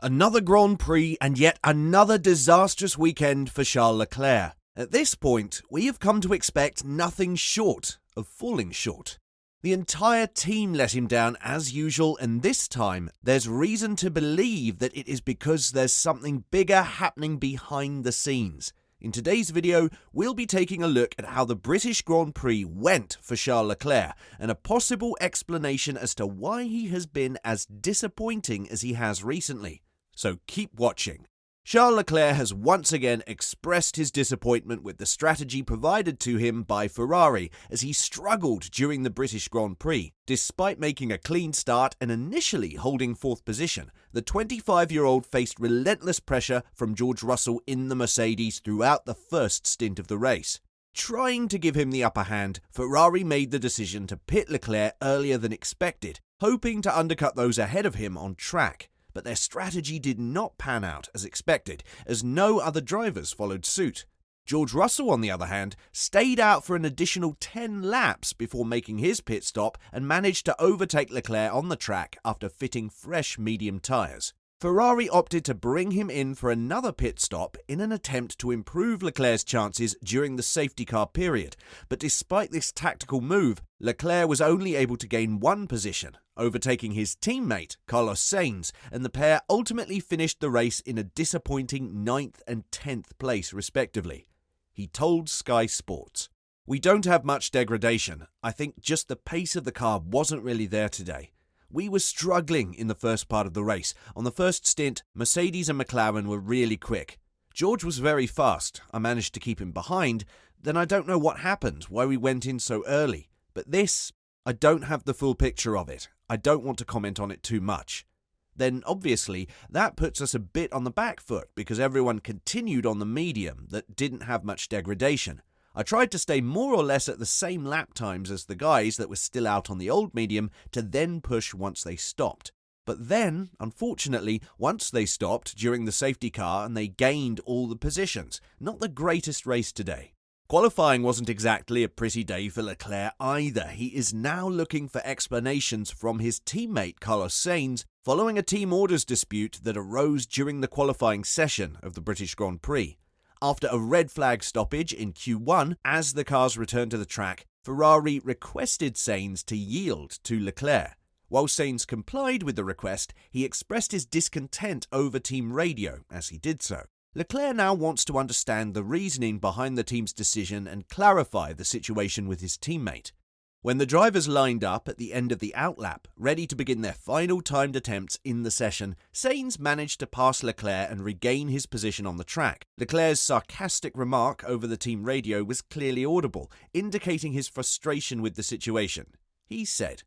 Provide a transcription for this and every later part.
Another Grand Prix and yet another disastrous weekend for Charles Leclerc. At this point, we have come to expect nothing short of falling short. The entire team let him down as usual, and this time there's reason to believe that it is because there's something bigger happening behind the scenes. In today's video, we'll be taking a look at how the British Grand Prix went for Charles Leclerc and a possible explanation as to why he has been as disappointing as he has recently. So keep watching. Charles Leclerc has once again expressed his disappointment with the strategy provided to him by Ferrari as he struggled during the British Grand Prix. Despite making a clean start and initially holding fourth position, the 25-year-old faced relentless pressure from George Russell in the Mercedes throughout the first stint of the race. Trying to give him the upper hand, Ferrari made the decision to pit Leclerc earlier than expected, hoping to undercut those ahead of him on track. But their strategy did not pan out as expected, as no other drivers followed suit. George Russell, on the other hand, stayed out for an additional 10 laps before making his pit stop and managed to overtake Leclerc on the track after fitting fresh medium tyres. Ferrari opted to bring him in for another pit stop in an attempt to improve Leclerc's chances during the safety car period, but despite this tactical move, Leclerc was only able to gain one position, overtaking his teammate Carlos Sainz, and the pair ultimately finished the race in a disappointing 9th and 10th place respectively. He told Sky Sports, "We don't have much degradation. I think just the pace of the car wasn't really there today. We were struggling in the first part of the race. On the first stint, Mercedes and McLaren were really quick. George was very fast. I managed to keep him behind. Then I don't know what happened, why we went in so early. But this, I don't have the full picture of it. I don't want to comment on it too much." Then obviously that puts us a bit on the back foot because everyone continued on the medium that didn't have much degradation. I tried to stay more or less at the same lap times as the guys that were still out on the old medium to then push once they stopped. But then, unfortunately, once they stopped during the safety car and they gained all the positions. Not the greatest race today. Qualifying wasn't exactly a pretty day for Leclerc either. He is now looking for explanations from his teammate Carlos Sainz following a team orders dispute that arose during the qualifying session of the British Grand Prix. After a red flag stoppage in Q1, as the cars returned to the track, Ferrari requested Sainz to yield to Leclerc. While Sainz complied with the request, he expressed his discontent over team radio as he did so. Leclerc now wants to understand the reasoning behind the team's decision and clarify the situation with his teammate. When the drivers lined up at the end of the outlap, ready to begin their final timed attempts in the session, Sainz managed to pass Leclerc and regain his position on the track. Leclerc's sarcastic remark over the team radio was clearly audible, indicating his frustration with the situation. He said,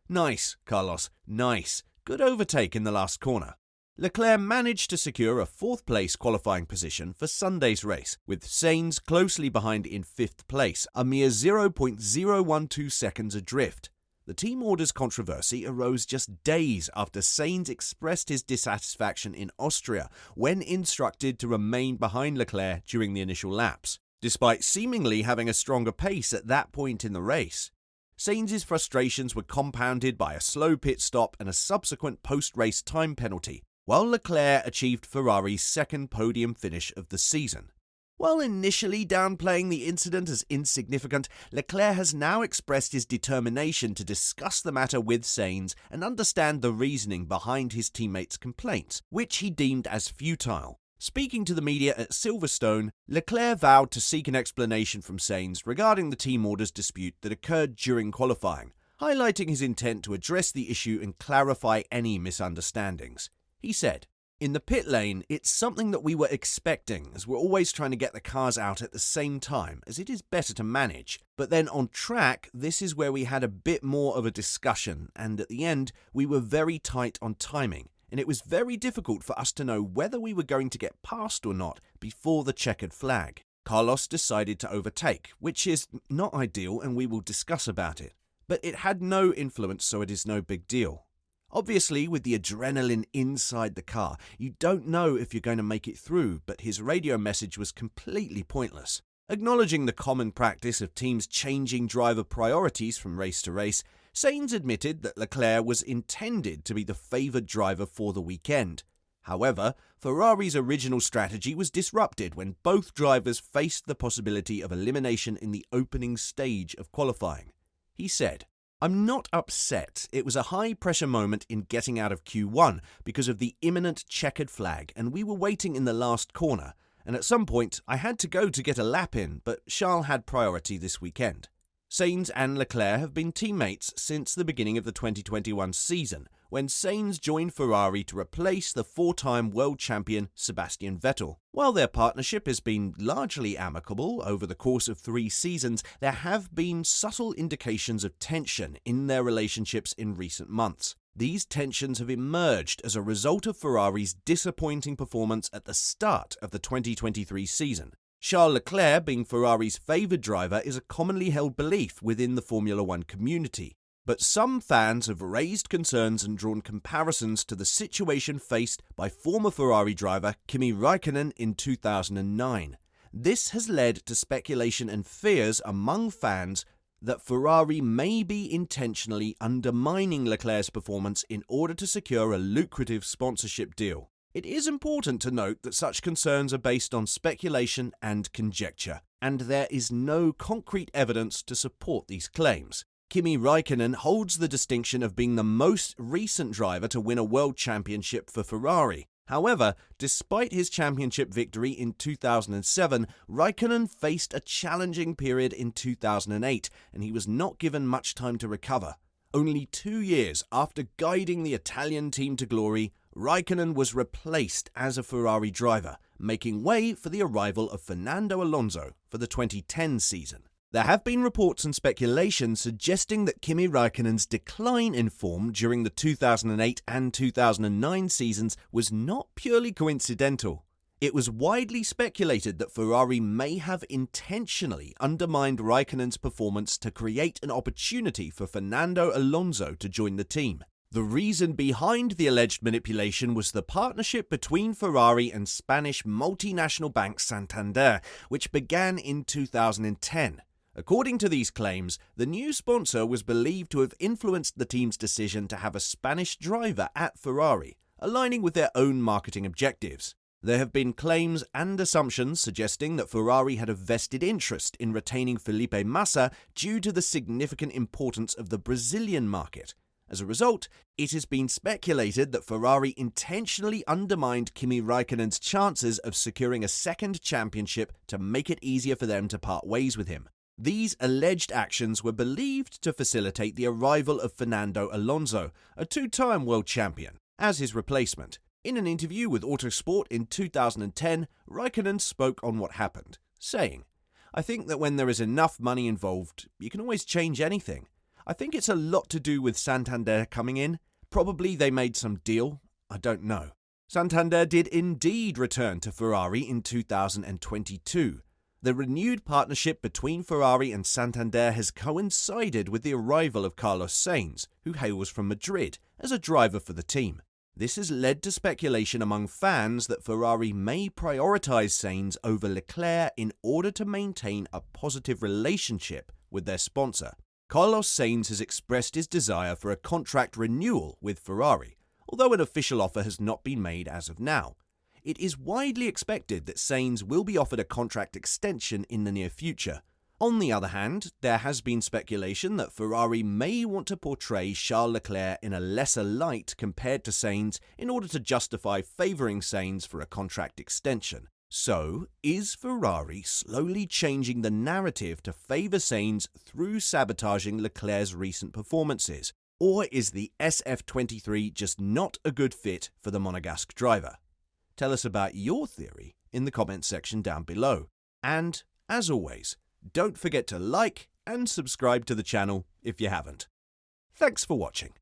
"Nice, Carlos, nice. Good overtake in the last corner." Leclerc managed to secure a fourth-place qualifying position for Sunday's race, with Sainz closely behind in fifth place, a mere 0.012 seconds adrift. The team orders controversy arose just days after Sainz expressed his dissatisfaction in Austria when instructed to remain behind Leclerc during the initial laps, despite seemingly having a stronger pace at that point in the race. Sainz's frustrations were compounded by a slow pit stop and a subsequent post-race time penalty, while Leclerc achieved Ferrari's second podium finish of the season. While initially downplaying the incident as insignificant, Leclerc has now expressed his determination to discuss the matter with Sainz and understand the reasoning behind his teammates' complaints, which he deemed as futile. Speaking to the media at Silverstone, Leclerc vowed to seek an explanation from Sainz regarding the team orders dispute that occurred during qualifying, highlighting his intent to address the issue and clarify any misunderstandings. He said, "In the pit lane, it's something that we were expecting, as we're always trying to get the cars out at the same time, as it is better to manage. But then on track, this is where we had a bit more of a discussion, and at the end, we were very tight on timing, and it was very difficult for us to know whether we were going to get past or not before the checkered flag. Carlos decided to overtake, which is not ideal, and we will discuss about it. But it had no influence, so it is no big deal. Obviously, with the adrenaline inside the car, you don't know if you're going to make it through, but his radio message was completely pointless. Acknowledging the common practice of teams changing driver priorities from race to race, Sainz admitted that Leclerc was intended to be the favoured driver for the weekend. However, Ferrari's original strategy was disrupted when both drivers faced the possibility of elimination in the opening stage of qualifying. He said, "I'm not upset. It was a high-pressure moment in getting out of Q1 because of the imminent checkered flag, and we were waiting in the last corner. And at some point, I had to go to get a lap in, but Charles had priority this weekend." Sainz and Leclerc have been teammates since the beginning of the 2021 season, when Sainz joined Ferrari to replace the four-time world champion Sebastian Vettel. While their partnership has been largely amicable over the course of 3 seasons, there have been subtle indications of tension in their relationships in recent months. These tensions have emerged as a result of Ferrari's disappointing performance at the start of the 2023 season. Charles Leclerc, being Ferrari's favoured driver, is a commonly held belief within the Formula One community. But some fans have raised concerns and drawn comparisons to the situation faced by former Ferrari driver Kimi Räikkönen in 2009. This has led to speculation and fears among fans that Ferrari may be intentionally undermining Leclerc's performance in order to secure a lucrative sponsorship deal. It is important to note that such concerns are based on speculation and conjecture, and there is no concrete evidence to support these claims. Kimi Räikkönen holds the distinction of being the most recent driver to win a world championship for Ferrari. However, despite his championship victory in 2007, Räikkönen faced a challenging period in 2008, and he was not given much time to recover. Only 2 years after guiding the Italian team to glory, Räikkönen was replaced as a Ferrari driver, making way for the arrival of Fernando Alonso for the 2010 season. There have been reports and speculation suggesting that Kimi Räikkönen's decline in form during the 2008 and 2009 seasons was not purely coincidental. It was widely speculated that Ferrari may have intentionally undermined Räikkönen's performance to create an opportunity for Fernando Alonso to join the team. The reason behind the alleged manipulation was the partnership between Ferrari and Spanish multinational bank Santander, which began in 2010. According to these claims, the new sponsor was believed to have influenced the team's decision to have a Spanish driver at Ferrari, aligning with their own marketing objectives. There have been claims and assumptions suggesting that Ferrari had a vested interest in retaining Felipe Massa due to the significant importance of the Brazilian market. As a result, it has been speculated that Ferrari intentionally undermined Kimi Räikkönen's chances of securing a second championship to make it easier for them to part ways with him. These alleged actions were believed to facilitate the arrival of Fernando Alonso, a 2-time world champion, as his replacement. In an interview with Autosport in 2010, Räikkönen spoke on what happened, saying, "I think that when there is enough money involved, you can always change anything. I think it's a lot to do with Santander coming in. Probably they made some deal. I don't know." Santander did indeed return to Ferrari in 2022. The renewed partnership between Ferrari and Santander has coincided with the arrival of Carlos Sainz, who hails from Madrid, as a driver for the team. This has led to speculation among fans that Ferrari may prioritise Sainz over Leclerc in order to maintain a positive relationship with their sponsor. Carlos Sainz has expressed his desire for a contract renewal with Ferrari, although an official offer has not been made as of now. It is widely expected that Sainz will be offered a contract extension in the near future. On the other hand, there has been speculation that Ferrari may want to portray Charles Leclerc in a lesser light compared to Sainz in order to justify favouring Sainz for a contract extension. So, is Ferrari slowly changing the narrative to favour Sainz through sabotaging Leclerc's recent performances? Or is the SF23 just not a good fit for the Monegasque driver? Tell us about your theory in the comments section down below. And, as always, don't forget to like and subscribe to the channel if you haven't. Thanks for watching.